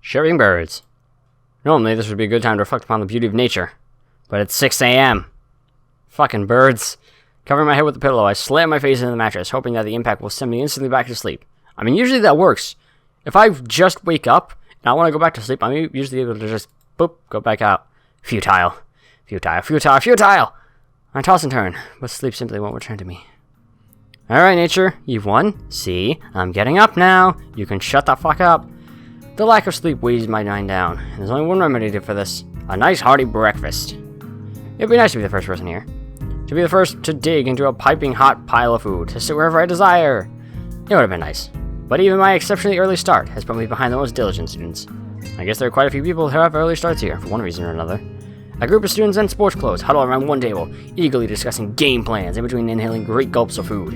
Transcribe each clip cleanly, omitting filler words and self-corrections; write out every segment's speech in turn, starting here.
Chirping birds. Normally, this would be a good time to reflect upon the beauty of nature. But it's 6 a.m. Fucking birds. Covering my head with the pillow, I slam my face into the mattress, hoping that the impact will send me instantly back to sleep. I mean, usually that works. If I just wake up and I want to go back to sleep, I'm usually able to just, boop, go back out. Futile. Futile, futile, futile! I toss and turn, but sleep simply won't return to me. Alright, nature, you've won. See, I'm getting up now. You can shut the fuck up. The lack of sleep weighs my mind down, and there's only one remedy for this. A nice hearty breakfast. It'd be nice to be the first person here. To be the first to dig into a piping hot pile of food, to sit wherever I desire. It would have been nice. But even my exceptionally early start has put me behind the most diligent students. I guess there are quite a few people who have early starts here, for one reason or another. A group of students in sports clothes huddle around one table, eagerly discussing game plans in between inhaling great gulps of food.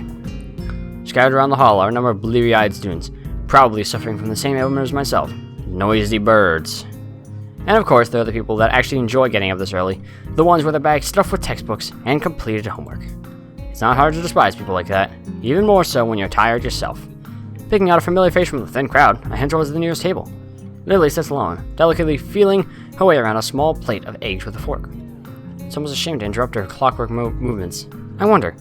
Scattered around the hall are a number of bleary-eyed students, probably suffering from the same ailment as myself. Noisy birds. And of course, there are the people that actually enjoy getting up this early, the ones with their bags stuffed with textbooks and completed homework. It's not hard to despise people like that, even more so when you're tired yourself. Picking out a familiar face from the thin crowd, I head towards the nearest table. Lily sits alone, delicately feeling her way around a small plate of eggs with a fork. It's almost ashamed to interrupt her clockwork movements. I wonder,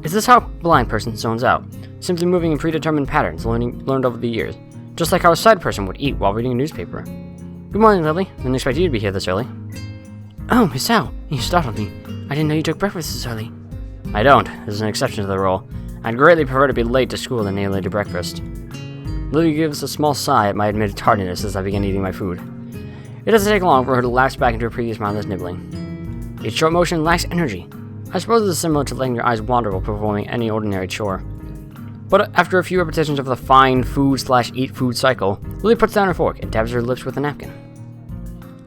is this how a blind person zones out, simply moving in predetermined patterns learned over the years, just like how a sighted person would eat while reading a newspaper? Good morning, Lily. Didn't expect you to be here this early. Oh, Hisao, you startled me. I didn't know you took breakfast this early. I don't. This is an exception to the rule. I'd greatly prefer to be late to school than nearly to breakfast. Lily gives a small sigh at my admitted tardiness as I begin eating my food. It doesn't take long for her to lapse back into her previous mindless nibbling. Each short motion lacks energy. I suppose this is similar to letting your eyes wander while performing any ordinary chore. But after a few repetitions of the find food/eat food cycle, Lily puts down her fork and dabs her lips with a napkin.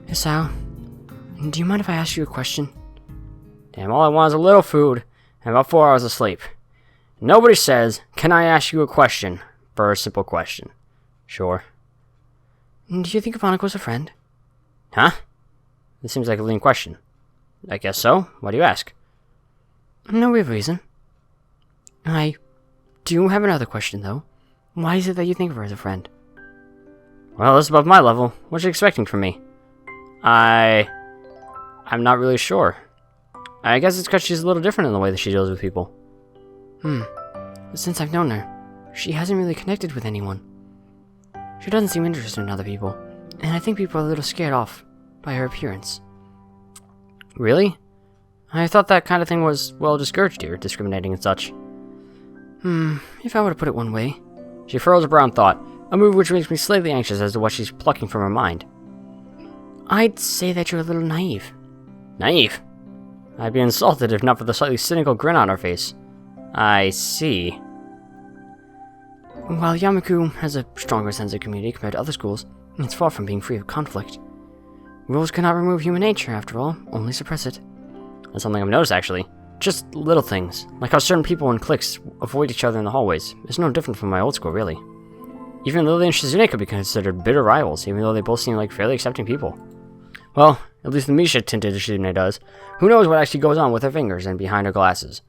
Hisao, do you mind if I ask you a question? Damn, all I want is a little food and about 4 hours of sleep. Nobody says, "Can I ask you a question?" for a simple question. Sure. Do you think of Hanako as a friend? Huh? This seems like a leading question. I guess so. Why do you ask? No real reason. I do have another question, though. Why is it that you think of her as a friend? Well, this is above my level. What are you expecting from me? I'm not really sure. I guess it's because she's a little different in the way that she deals with people. Since I've known her, she hasn't really connected with anyone. She doesn't seem interested in other people, and I think people are a little scared off by her appearance. Really? I thought that kind of thing was, well, discouraged here, discriminating and such. If I were to put it one way. She furrows a brown thought, a move which makes me slightly anxious as to what she's plucking from her mind. I'd say that you're a little naive. Naive? I'd be insulted if not for the slightly cynical grin on her face. I see. While Yamaku has a stronger sense of community compared to other schools, it's far from being free of conflict. Rules cannot remove human nature, after all, only suppress it. That's something I've noticed, actually. Just little things, like how certain people in cliques avoid each other in the hallways. It's no different from my old school, really. Even Lily and Shizune could be considered bitter rivals, even though they both seem like fairly accepting people. Well, at least the Misha-tinted Shizune does. Who knows what actually goes on with her fingers and behind her glasses?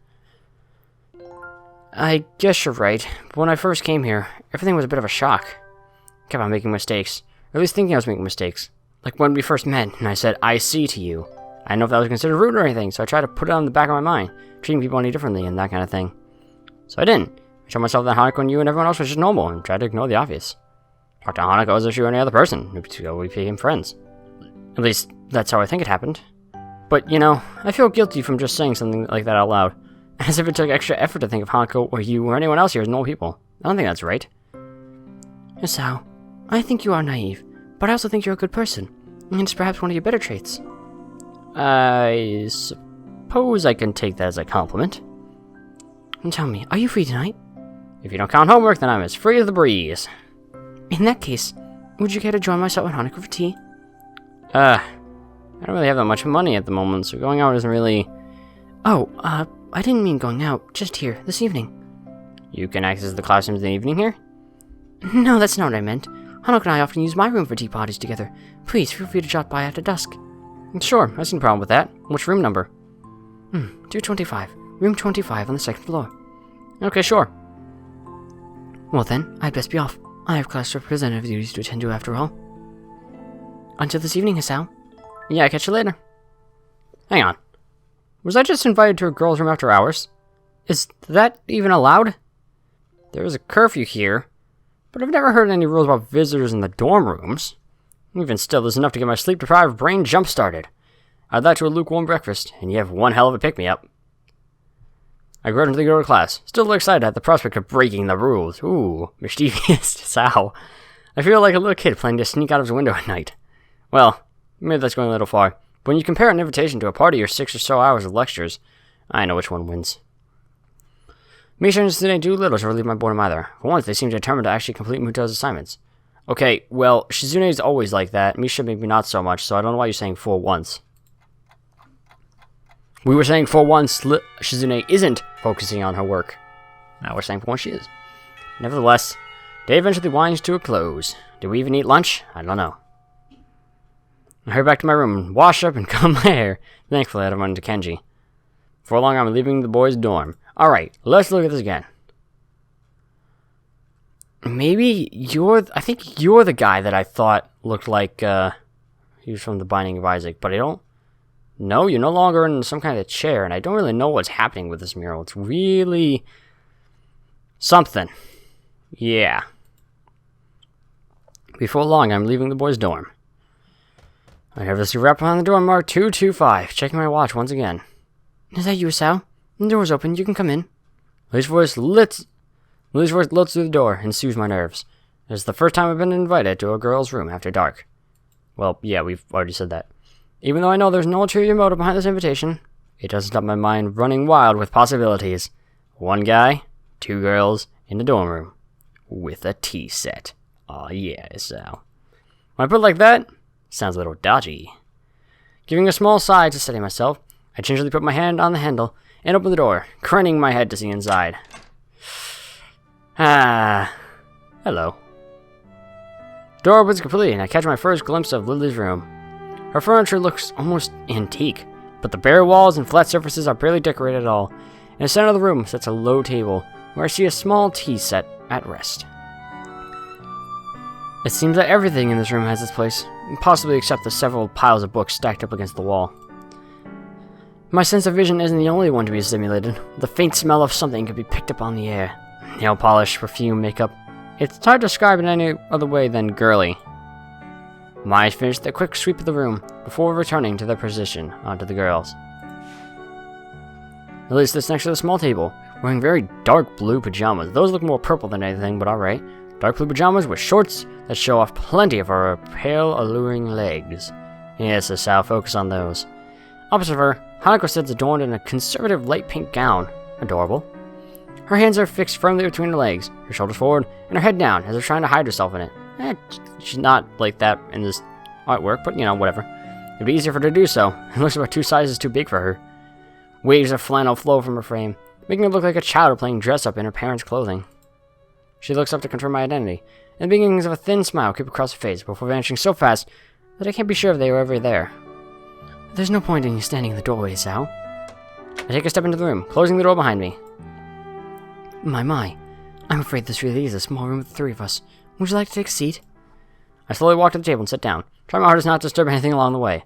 I guess you're right, but when I first came here, everything was a bit of a shock. I kept on making mistakes, or at least thinking I was making mistakes. Like when we first met, and I said, "I see" to you. I didn't know if that was considered rude or anything, so I tried to put it on the back of my mind, treating people any differently and that kind of thing. So I didn't. I told myself that Hanako and you and everyone else was just normal, and tried to ignore the obvious. Talked to Hanako as if she were any other person, until we became friends. At least, that's how I think it happened. But, you know, I feel guilty from just saying something like that out loud. As if it took extra effort to think of Hanako or you or anyone else here as normal people. I don't think that's right. Hisao, I think you are naive, but I also think you're a good person, and it's perhaps one of your better traits. I suppose I can take that as a compliment. And tell me, are you free tonight? If you don't count homework, then I'm as free as the breeze. In that case, would you care to join myself and Hanako for tea? I don't really have that much money at the moment, so going out isn't really... Oh, I didn't mean going out, just here, this evening. You can access the classrooms in the evening here? No, that's not what I meant. Hanako and I often use my room for tea parties together. Please, feel free to drop by after dusk. Sure, I see no problem with that. Which room number? 225. Room 25 on the second floor. Okay, sure. Well then, I'd best be off. I have class representative duties to attend to after all. Until this evening, Hisao. Yeah, catch you later. Hang on. Was I just invited to a girl's room after hours? Is that even allowed? There is a curfew here, but I've never heard any rules about visitors in the dorm rooms. Even still, there's enough to get my sleep-deprived brain jump-started. Add that to a lukewarm breakfast, and you have one hell of a pick-me-up. I grudgingly go to class, still a little excited at the prospect of breaking the rules. Ooh, mischievous Hisao. I feel like a little kid planning to sneak out of his window at night. Well, maybe that's going a little far, but when you compare an invitation to a party or 6 or so hours of lectures, I know which one wins. Misha and Shizune do little to relieve my boredom either. For once, they seem determined to actually complete Muto's assignments. Okay, well, Shizune's always like that. Misha maybe not so much, so I don't know why you're saying for once. We were saying for once Shizune isn't focusing on her work. Now we're saying for once she is. Nevertheless, day eventually winds to a close. Did we even eat lunch? I don't know. I hurry back to my room and wash up and comb my hair. Thankfully, I don't run into Kenji. Before long, I'm leaving the boys' dorm. Alright, let's look at this again. Maybe I think you're the guy that I thought looked like, he was from The Binding of Isaac, but I don't. No, you're no longer in some kind of chair, and I don't really know what's happening with this mural. It's really something. Yeah. Before long, I'm leaving the boys' dorm. I have this wrap on the door marked 225. Checking my watch once again. Is that you, Hisao? The door's open. You can come in. Lily's voice lilts through the door and soothes my nerves. It's the first time I've been invited to a girl's room after dark. Well, yeah, we've already said that. Even though I know there's no ulterior motive behind this invitation, it doesn't stop my mind running wild with possibilities. One guy, 2 girls, in the dorm room. With a tea set. Aw, yeah, Hisao. When I put it like that, sounds a little dodgy. Giving a small sigh to steady myself, I gingerly put my hand on the handle and open the door, craning my head to see inside. Ah, hello. Door opens completely, and I catch my first glimpse of Lily's room. Her furniture looks almost antique, but the bare walls and flat surfaces are barely decorated at all. In the center of the room sits a low table, where I see a small tea set at rest. It seems that everything in this room has its place, possibly except the several piles of books stacked up against the wall. My sense of vision isn't the only one to be stimulated. The faint smell of something could be picked up on the air. Nail polish, perfume, makeup. It's hard to describe in any other way than girly. My eyes finished a quick sweep of the room before returning to their position onto the girls. Lily sits next to the small table, wearing very dark blue pajamas. Those look more purple than anything, but alright. Dark blue pajamas with shorts that show off plenty of her pale, alluring legs. Yes, Hisao, focus on those. Opposite of her, Hanako sits adorned in a conservative light pink gown. Adorable. Her hands are fixed firmly between her legs, her shoulders forward, and her head down as if trying to hide herself in it. She's not like that in this artwork, but you know, whatever. It'd be easier for her to do so. It looks about 2 sizes too big for her. Waves of flannel flow from her frame, making her look like a child playing dress-up in her parents' clothing. She looks up to confirm my identity, and the beginnings of a thin smile creep across her face before vanishing so fast that I can't be sure if they were ever there. There's no point in you standing in the doorway, Hisao. I take a step into the room, closing the door behind me. My. I'm afraid this really is a small room with the 3 of us. Would you like to take a seat? I slowly walk to the table and sit down, trying my hardest not to disturb anything along the way.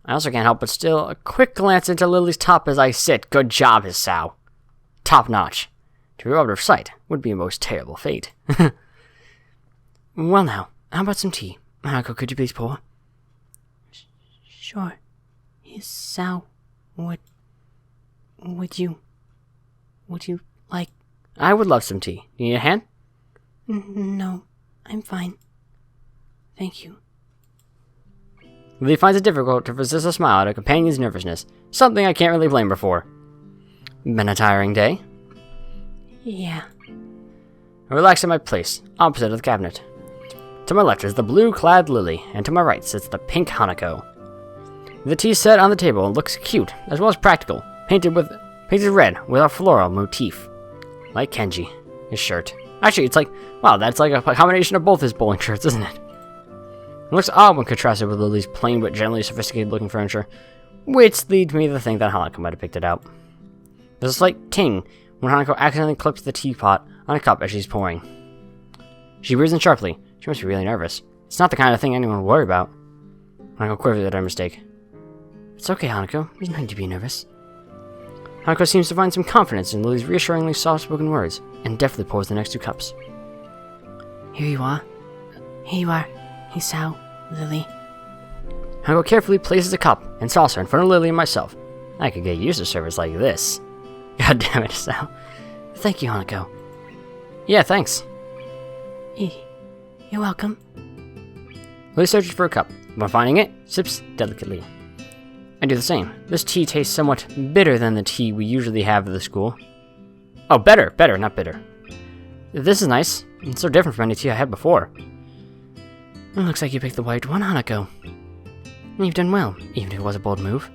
I also can't help but steal a quick glance into Lily's top as I sit. Good job, Hisao. Top notch. To be robbed of sight would be a most terrible fate. Well now, how about some tea? Hanako, could you please pour? Sure. Hisao, would you like... I would love some tea. You need a hand? No, I'm fine. Thank you. Lily finds it difficult to resist a smile at her companion's nervousness, something I can't really blame her for. Been a tiring day? Yeah. I relax in my place, opposite of the cabinet. To my left is the blue-clad Lily, and to my right sits the pink Hanako. The tea set on the table looks cute, as well as practical, painted red with a floral motif. Like Kenji, his shirt. Actually, it's like, wow, that's like a combination of both his bowling shirts, isn't it? It looks odd when contrasted with Lily's plain but generally sophisticated-looking furniture, which leads me to think that Hanako might have picked it out. There's a slight ting when Hanako accidentally clips the teapot on a cup as she's pouring. She breathes in sharply. She must be really nervous. It's not the kind of thing anyone would worry about. Hanako quivered at our mistake. It's okay, Hanako. There's nothing to be nervous. Hanako seems to find some confidence in Lily's reassuringly soft-spoken words, and deftly pours the next 2 cups. Here you are. Here you are, Hisao, Lily. Hanako carefully places a cup and saucer in front of Lily and myself. I could get used to service like this. God damn it, Hisao. Thank you, Hanako. Yeah, thanks. You're welcome. Lily searches for a cup. Upon finding it, sips delicately. I do the same. This tea tastes somewhat bitter than the tea we usually have at the school. Oh, better, not bitter. This is nice. It's so different from any tea I had before. It looks like you picked the white one, Hanako. You've done well, even if it was a bold move.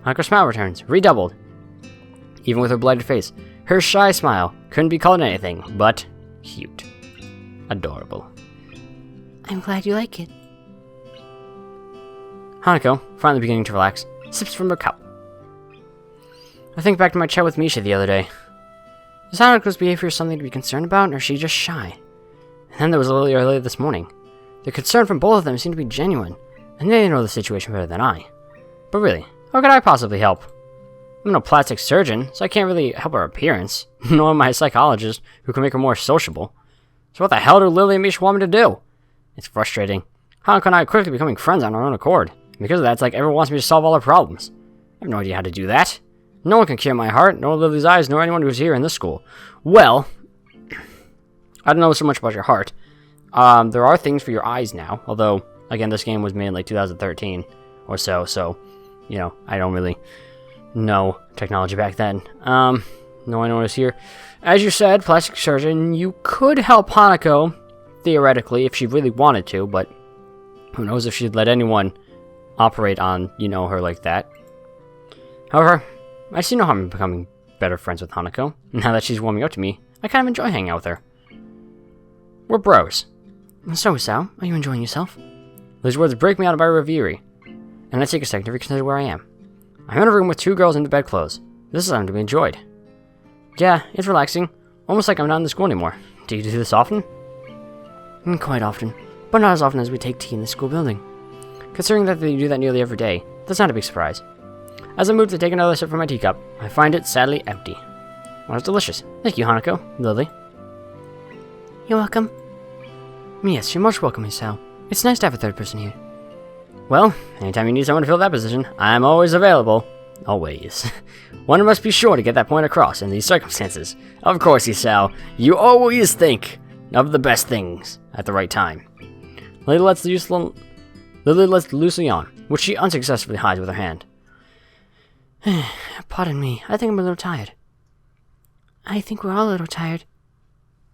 Hanako's smile returns, redoubled. Even with her blighted face, her shy smile couldn't be called anything but cute. Adorable. I'm glad you like it. Hanako, finally beginning to relax, sips from her cup. I think back to my chat with Misha the other day. Is Hanako's behavior something to be concerned about, or is she just shy? And then there was Lily earlier this morning. The concern from both of them seemed to be genuine, and they know the situation better than I. But really, how could I possibly help? I'm no plastic surgeon, so I can't really help her appearance, nor am I a psychologist who can make her more sociable. So what the hell do Lily and Misha want me to do? It's frustrating. Hanako and I are quickly becoming friends on our own accord. Because of that, it's like everyone wants me to solve all their problems. I have no idea how to do that. No one can cure my heart, nor Lily's eyes, nor anyone who's here in this school. Well, I don't know so much about your heart. There are things for your eyes now, although, again, this game was made in like 2013 or so, you know, I don't really know technology back then. No one is here. As you said, plastic surgeon, you could help Hanako, theoretically, if she really wanted to, but who knows if she'd let anyone operate on, you know, her like that. However, I see no harm in becoming better friends with Hanako. Now that she's warming up to me, I kind of enjoy hanging out with her. We're bros. So, Hisao, are you enjoying yourself? These words break me out of my reverie, and I take a second to reconsider where I am. I'm in a room with 2 girls in bed clothes. This is something to be enjoyed. Yeah, it's relaxing, almost like I'm not in the school anymore. Do you do this often? Quite often, but not as often as we take tea in the school building. Considering that they do that nearly every day, that's not a big surprise. As I move to take another sip from my teacup, I find it sadly empty. Well, it's delicious. Thank you, Hanako. Lily. You're welcome. Yes, you're most welcome, Hisao. It's nice to have a third person here. Well, anytime you need someone to fill that position, I'm always available. Always. One must be sure to get that point across in these circumstances. Of course, Hisao, you always think of the best things at the right time. Lily lets loosely on, which she unsuccessfully hides with her hand. Pardon me, I think I'm a little tired. I think we're all a little tired.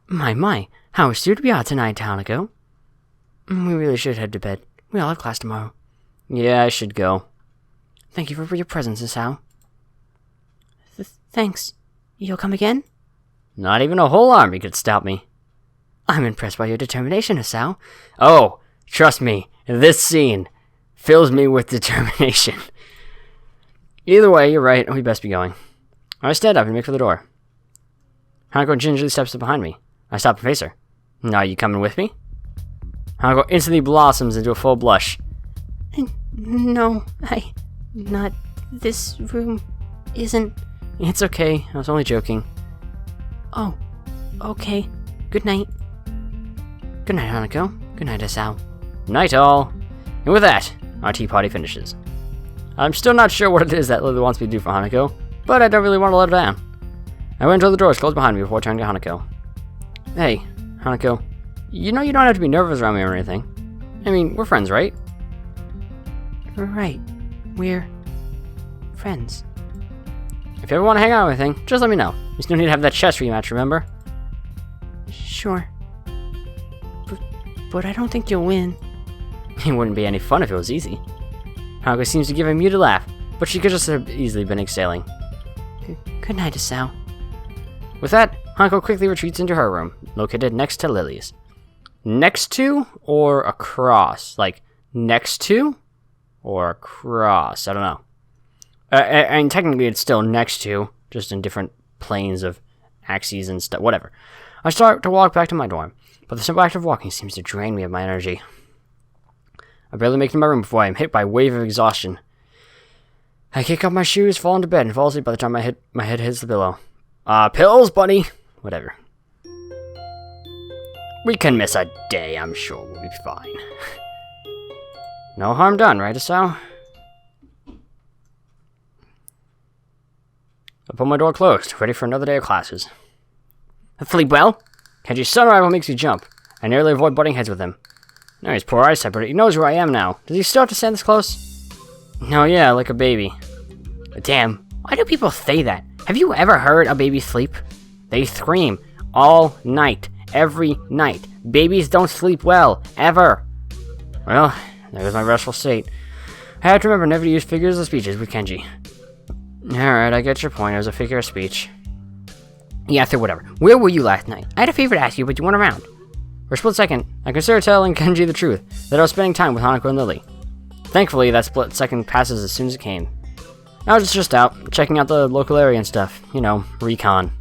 My, how astute we are tonight, Hanako. We really should head to bed. We all have class tomorrow. Yeah, I should go. Thank you for your presence, Hisao. Thanks. You'll come again? Not even a whole army could stop me. I'm impressed by your determination, Hisao. Oh, trust me, this scene fills me with determination. Either way, you're right, we best be going. I stand up and make for the door. Hanako gingerly steps up behind me. I stop and face her. Are you coming with me? Hanako instantly blossoms into a full blush. No, not... This room isn't... It's okay, I was only joking. Oh, okay. Good night. Good night, Hanako. Good night, Hisao. Night all. And with that, our tea party finishes. I'm still not sure what it is that Lily wants me to do for Hanako, but I don't really want to let her down. I wait until the doors close behind me before turning to Hanako. Hey, Hanako, you know you don't have to be nervous around me or anything. I mean, we're friends, right? Right. We're... friends. If you ever want to hang out or anything, just let me know. You still need to have that chess rematch, remember? Sure. But I don't think you'll win. It wouldn't be any fun if it was easy. Hanako seems to give a muted laugh, but she could just have easily been exhaling. Good night, Hisao. With that, Hanako quickly retreats into her room, located next to Lily's. Next to or across? Like, next to or across? I don't know. And technically it's still next to, just in different planes of axes and stuff, whatever. I start to walk back to my dorm, but the simple act of walking seems to drain me of my energy. I barely make it to my room before I am hit by a wave of exhaustion. I kick off my shoes, fall into bed, and fall asleep by the time my head hits the pillow. Pills, buddy? Whatever. We can miss a day, I'm sure we'll be fine. No harm done, right, Hisao? I pull my door closed, ready for another day of classes. Sleep well? Kenji's son arrival makes you jump. I nearly avoid butting heads with him. No, he's poor eyesight, but he knows where I am now. Does he still have to stand this close? No, yeah, like a baby. Damn, why do people say that? Have you ever heard a baby sleep? They scream all night, every night. Babies don't sleep well, ever. Well, there goes my restful state. I have to remember never to use figures of speeches with Kenji. Alright, I get your point. It was a figure of speech. Yeah, so whatever. Where were you last night? I had a favor to ask you, but you weren't around. For a split second, I considered telling Kenji the truth, that I was spending time with Hanako and Lily. Thankfully, that split second passes as soon as it came. I was just out, checking out the local area and stuff. You know, recon.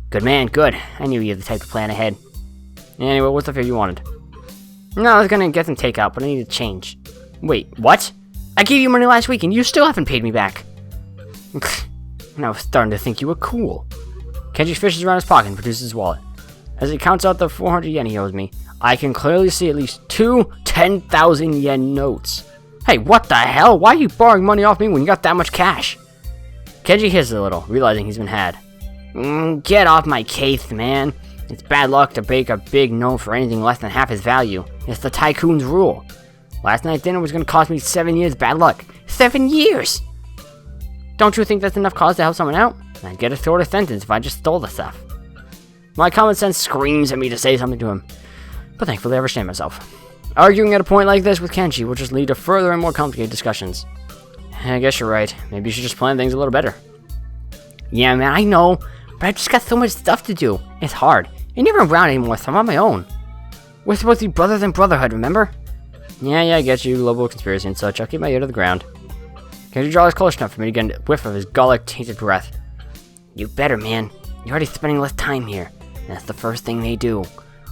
Good man, good. I knew you had the type to plan ahead. Anyway, what's the favor you wanted? No, I was gonna get some takeout, but I needed to change. Wait, what? I gave you money last week and you still haven't paid me back. And I was starting to think you were cool. Kenji fishes around his pocket and produces his wallet. As he counts out the 400 yen he owes me, I can clearly see at least two 10,000 yen notes. Hey, what the hell? Why are you borrowing money off me when you got that much cash? Kenji hisses a little, realizing he's been had. Get off my case, man. It's bad luck to bake a big note for anything less than half his value. It's the tycoon's rule. Last night's dinner was going to cost me 7 years bad luck. 7 years! Don't you think that's enough cause to help someone out? I'd get a shorter sentence if I just stole the stuff. My common sense screams at me to say something to him, but thankfully I restrain myself. Arguing at a point like this with Kenji will just lead to further and more complicated discussions. I guess you're right. Maybe you should just plan things a little better. Yeah, man, I know, but I just got so much stuff to do. It's hard. You're never around anymore, so I'm on my own. We're supposed to be brothers in brotherhood, remember? Yeah, I get you, global conspiracy and such. I'll keep my ear to the ground. Kenji draws close enough for me to get a whiff of his garlic-tainted breath. You better, man. You're already spending less time here. And that's the first thing they do.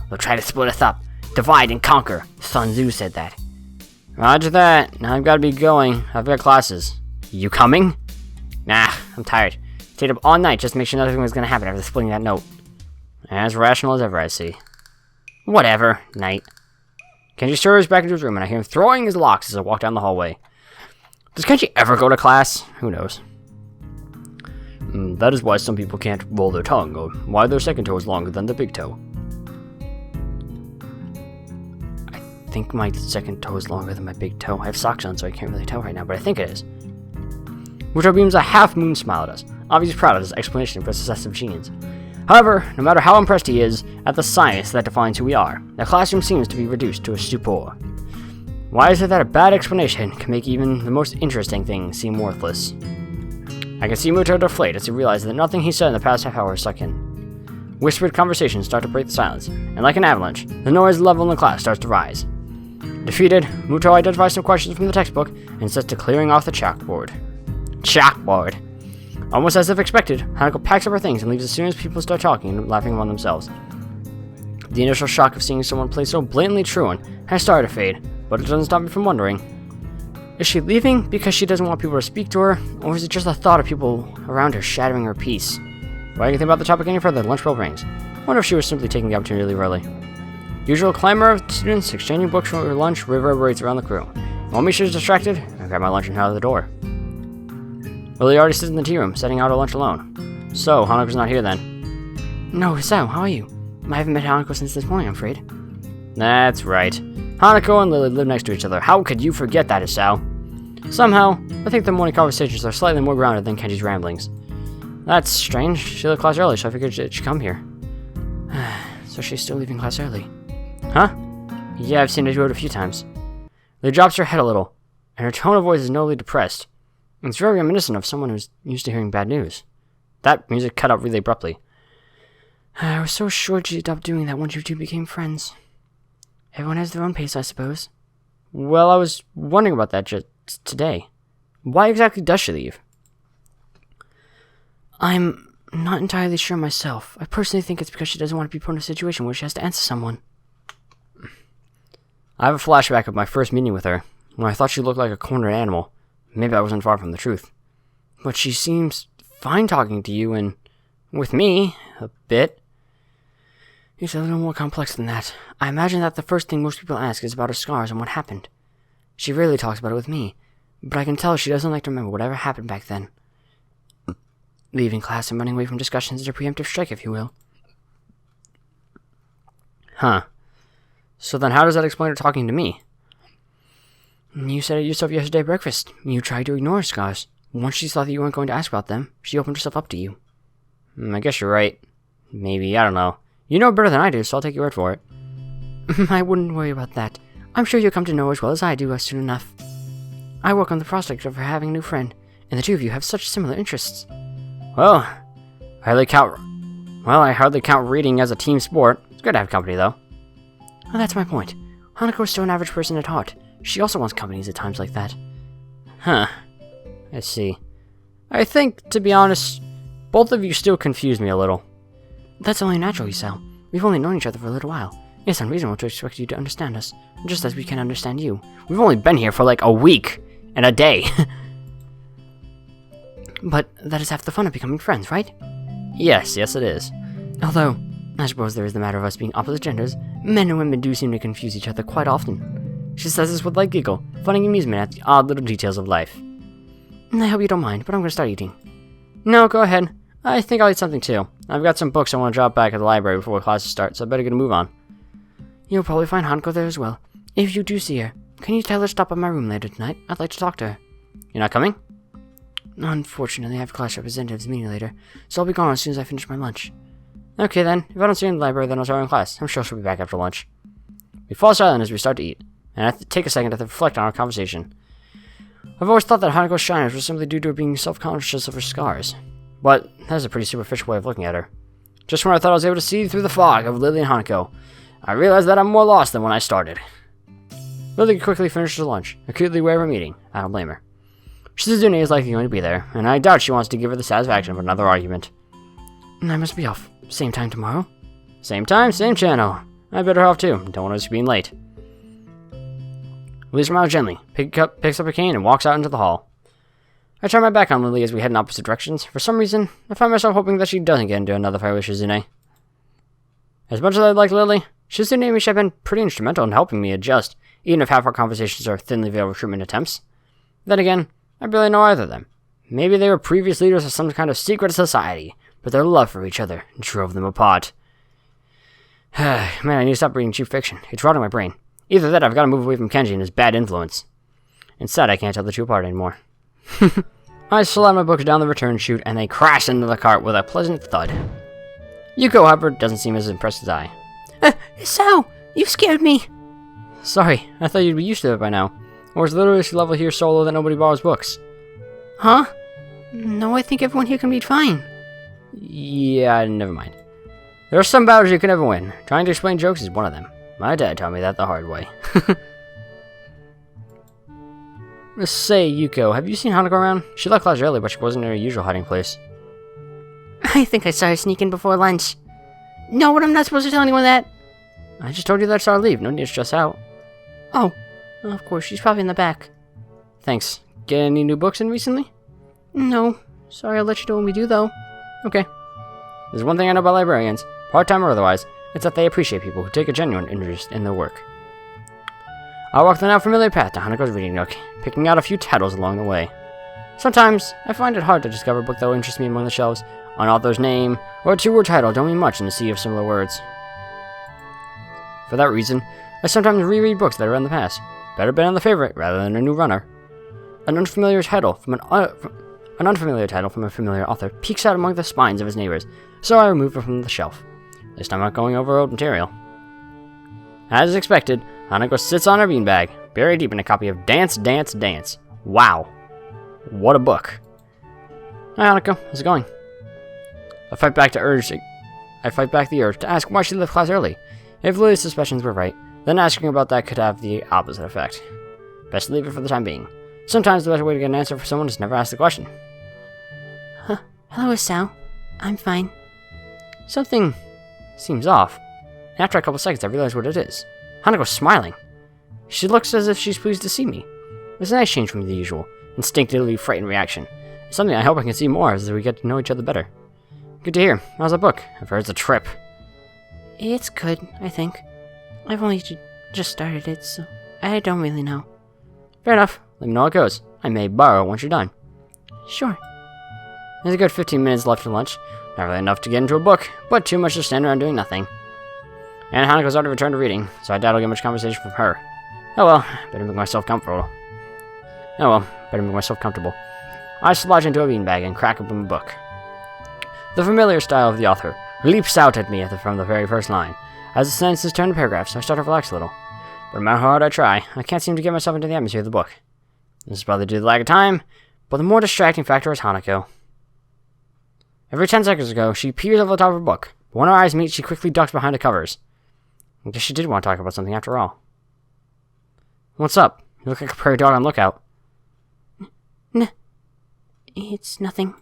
They'll try to split us up. Divide and conquer. Sun Tzu said that. Roger that. Now I've got to be going. I've got classes. You coming? Nah, I'm tired. Stayed up all night just to make sure nothing was going to happen after splitting that note. As rational as ever, I see. Whatever. Night. Kenji stirs back into his room and I hear him throwing his locks as I walk down the hallway. Does Kenji ever go to class? Who knows? That is why some people can't roll their tongue, or why their second toe is longer than the big toe. I think my second toe is longer than my big toe. I have socks on, so I can't really tell right now, but I think it is. Muto beams a half-moon smile at us, obviously proud of his explanation of his recessive genes. However, no matter how impressed he is at the science that defines who we are, the classroom seems to be reduced to a stupor. Why is it that a bad explanation can make even the most interesting thing seem worthless? I can see Muto deflate as he realizes that nothing he said in the past half hour is stuck in. Whispered conversations start to break the silence, and like an avalanche, the noise level in the class starts to rise. Defeated, Muto identifies some questions from the textbook and sets to clearing off the chalkboard. Chalkboard! Almost as if expected, Hanako packs up her things and leaves as soon as people start talking and laughing among themselves. The initial shock of seeing someone play so blatantly truant has started to fade, but it doesn't stop me from wondering. Is she leaving because she doesn't want people to speak to her, or is it just the thought of people around her shattering her peace? Why anything about the topic any further, the lunch bell rings. I wonder if she was simply taking the opportunity to leave early. Usual clamor of students exchanging books for lunch reverberates around the crew. While Misha is distracted, I grab my lunch and head out of the door. Lily already sits in the tea room, setting out her lunch alone. So, Hanako's not here then. No, Hisao, how are you? I haven't met Hanako since this morning, I'm afraid. That's right. Hanako and Lily live next to each other. How could you forget that, Hisao? Somehow, I think the morning conversations are slightly more grounded than Kenji's ramblings. That's strange. She left class early, so I figured she'd come here. So she's still leaving class early. Huh? Yeah, I've seen her do it a few times. Lily drops her head a little, and her tone of voice is notably depressed. It's very reminiscent of someone who's used to hearing bad news. That music cut out really abruptly. I was so sure she'd stop doing that once you two became friends. Everyone has their own pace, I suppose. Well, I was wondering about that just today. Why exactly does she leave? I'm not entirely sure myself. I personally think it's because she doesn't want to be put in a situation where she has to answer someone. I have a flashback of my first meeting with her, when I thought she looked like a cornered animal. Maybe I wasn't far from the truth. But she seems fine talking to you and with me, a bit. It's a little more complex than that. I imagine that the first thing most people ask is about her scars and what happened. She rarely talks about it with me, but I can tell she doesn't like to remember whatever happened back then. Leaving class and running away from discussions is a preemptive strike, if you will. Huh. So then how does that explain her talking to me? You said it yourself yesterday at breakfast. You tried to ignore her scars. Once she saw that you weren't going to ask about them, she opened herself up to you. I guess you're right. Maybe, I don't know. You know better than I do, so I'll take your word for it. I wouldn't worry about that. I'm sure you'll come to know her as well as I do soon enough. I work on the prospect of her having a new friend, and the two of you have such similar interests. Well, I hardly count reading as a team sport. It's good to have company, though. Well, that's my point. Hanako is still an average person at heart. She also wants companies at times like that. Huh. I see. I think, to be honest, both of you still confuse me a little. That's only natural, Hisao. We've only known each other for a little while. It's unreasonable to expect you to understand us, just as we can understand you. We've only been here for like a week and a day. But that is half the fun of becoming friends, right? Yes, it is. Although, I suppose there is the matter of us being opposite genders. Men and women do seem to confuse each other quite often. She says this with light giggle, finding amusement at the odd little details of life. I hope you don't mind, but I'm going to start eating. No, go ahead. I think I'll eat something too. I've got some books I want to drop back at the library before classes start, so I better get a move on. You'll probably find Hanako there as well. If you do see her, can you tell her to stop by my room later tonight? I'd like to talk to her. You're not coming? Unfortunately, I have class representatives meeting later, so I'll be gone as soon as I finish my lunch. Okay then, if I don't see her in the library, then I'll start in class. I'm sure she'll be back after lunch. We fall silent as we start to eat, and I take a second to reflect on our conversation. I've always thought that Hanako's shyness was simply due to her being self-conscious of her scars. But that's a pretty superficial way of looking at her. Just when I thought I was able to see through the fog of Lily and Hanako, I realized that I'm more lost than when I started. Lily quickly finishes her lunch, acutely aware of her meeting. I don't blame her. Shizune is likely going to be there, and I doubt she wants to give her the satisfaction of another argument. I must be off. Same time tomorrow? Same time, same channel. I better off too. Don't want us being late. Lily smiles gently, picks up a cane, and walks out into the hall. I turn my back on Lily as we head in opposite directions. For some reason, I find myself hoping that she doesn't get into another fight with Shizune. As much as I like Lily, Shizune and Misha have been pretty instrumental in helping me adjust, even if half our conversations are thinly veiled recruitment attempts. Then again, I barely know either of them. Maybe they were previous leaders of some kind of secret society, but their love for each other drove them apart. Man, I need to stop reading cheap fiction. It's rotting my brain. Either that, I've got to move away from Kenji and his bad influence. Instead, I can't tell the two apart anymore. I slide my books down the return chute, and they crash into the cart with a pleasant thud. Yuko, however, doesn't seem as impressed as I. Hisao, you scared me. Sorry, I thought you'd be used to it by now. Or is literacy level here so low that nobody borrows books? Huh? No, I think everyone here can read fine. Yeah, never mind. There are some battles you can never win. Trying to explain jokes is one of them. My dad taught me that the hard way. Say, Yuko, have you seen Hanako around? She left class early, but she wasn't in her usual hiding place. I think I saw her sneak in before lunch. No, but I'm not supposed to tell anyone that. I just told you that I saw her leave. No need to stress out. Oh, of course, she's probably in the back. Thanks. Get any new books in recently? No. Sorry, I'll let you know when we do, though. Okay. There's one thing I know about librarians, part-time or otherwise, it's that they appreciate people who take a genuine interest in their work. I walk the now familiar path to Hanako's reading nook, picking out a few titles along the way. Sometimes, I find it hard to discover a book that will interest me among the shelves. An author's name, or a two-word title don't mean much in a sea of similar words. For that reason, I sometimes reread books that I read in the past. Better bet on the favorite rather than a new runner. An unfamiliar title from a familiar author peeks out among the spines of his neighbors, so I remove it from the shelf. At least I'm not going over old material. As expected, Hanako sits on her beanbag, buried deep in a copy of Dance, Dance, Dance. Wow. What a book. Hi Hanako, how's it going? I fight back the urge to ask why she left class early. If Lily's suspicions were right, then asking about that could have the opposite effect. Best to leave it for the time being. Sometimes the better way to get an answer for someone is never ask the question. Hello, Hisao. I'm fine. Something seems off. And after a couple seconds, I realize what it is. Hanako's smiling. She looks as if she's pleased to see me. It's a nice change from the usual, instinctively frightened reaction. It's something I hope I can see more as we get to know each other better. Good to hear. How's the book? I've heard it's a trip. It's good, I think. I've only just started it, so I don't really know. Fair enough. Let me know how it goes. I may borrow it once you're done. Sure. There's a good 15 minutes left for lunch. Not really enough to get into a book, but too much to stand around doing nothing. And Hanako's already returned to reading, so I doubt I'll get much conversation from her. Oh well, better make myself comfortable. I splodge into a beanbag and crack open a book. The familiar style of the author leaps out at me from the very first line. As the sentences turn to paragraphs, I start to relax a little. But no matter how hard I try, I can't seem to get myself into the atmosphere of the book. This is probably due to the lack of time, but the more distracting factor is Hanako. Every 10 seconds ago, she peers over the top of her book, but when our eyes meet, she quickly ducks behind the covers. I guess she did want to talk about something after all. What's up? You look like a prairie dog on lookout. It's nothing.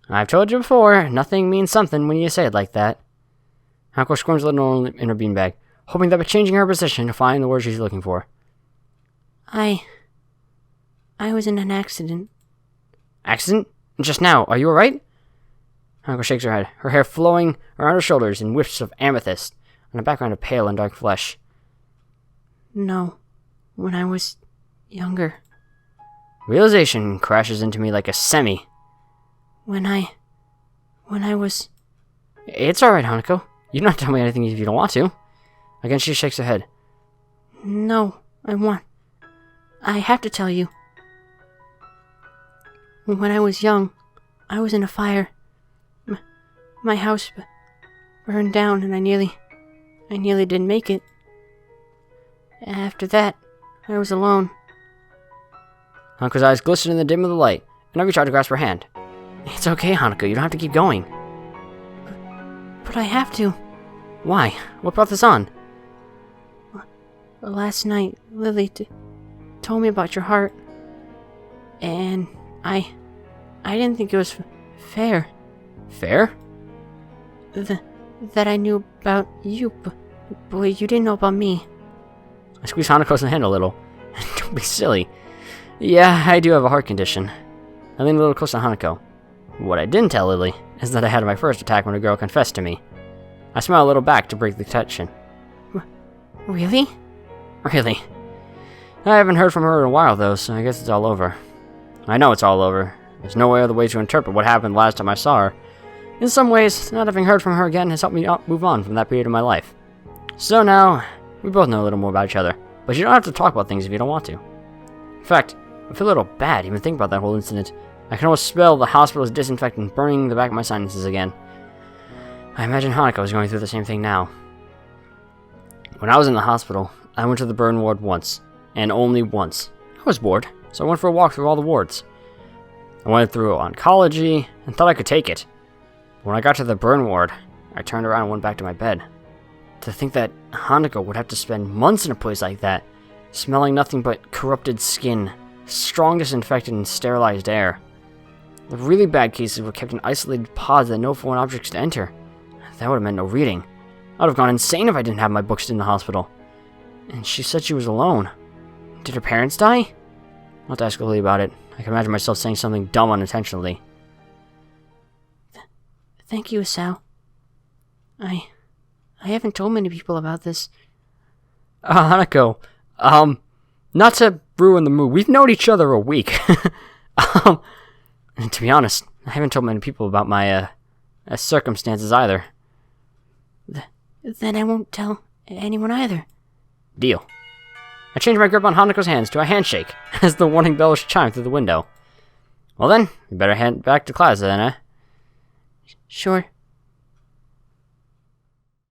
I've told you before, nothing means something when you say it like that. Hanako squirms a little in her beanbag, hoping that by changing her position to find the word she's looking for. I was in an accident. Accident? Just now, are you alright? Hanako shakes her head, her hair flowing around her shoulders in wisps of amethyst, on a background of pale and dark flesh. No, when I was younger. Realization crashes into me like a semi. When I was... It's alright, Hanako. You don't have to tell me anything if you don't want to. Again, she shakes her head. No, I have to tell you. When I was young, I was in a fire. My house burned down and I nearly didn't make it. After that, I was alone. Hanako's eyes glisten in the dim of the light, and I reach out to grasp her hand. It's okay, Hanako, you don't have to keep going. But I have to. Why? What brought this on? Last night, Lily told me about your heart. And I didn't think it was fair. Fair? That I knew about you, but you didn't know about me. I squeeze Hanako's hand a little. Don't be silly. Yeah, I do have a heart condition. I lean a little closer to Hanako. What I didn't tell Lily is that I had my first attack when a girl confessed to me. I smile a little back to break the tension. Really? Really. I haven't heard from her in a while though, so I guess it's all over. I know it's all over. There's no other way to interpret what happened last time I saw her. In some ways, not having heard from her again has helped me move on from that period of my life. So now, we both know a little more about each other, but you don't have to talk about things if you don't want to. In fact, I feel a little bad even thinking about that whole incident. I can almost smell the hospital's disinfectant burning the back of my sinuses again. I imagine Hanako is going through the same thing now. When I was in the hospital, I went to the burn ward once, and only once. I was bored, so I went for a walk through all the wards. I went through oncology, and thought I could take it. When I got to the burn ward, I turned around and went back to my bed. To think that Hanako would have to spend months in a place like that, smelling nothing but corrupted skin, strong disinfected and sterilized air. The really bad cases were kept in isolated pods that no foreign objects could enter. That would have meant no reading. I would have gone insane if I didn't have my books in the hospital. And she said she was alone. Did her parents die? I'll have to ask Lily about it. I can imagine myself saying something dumb unintentionally. Thank you, Hisao. I haven't told many people about this. Hanako, not to ruin the mood, we've known each other a week. And to be honest, I haven't told many people about my, circumstances either. Then I won't tell anyone either. Deal. I change my grip on Hanako's hands to a handshake as the warning bells chime through the window. Well then, we better head back to class then, eh? Sure.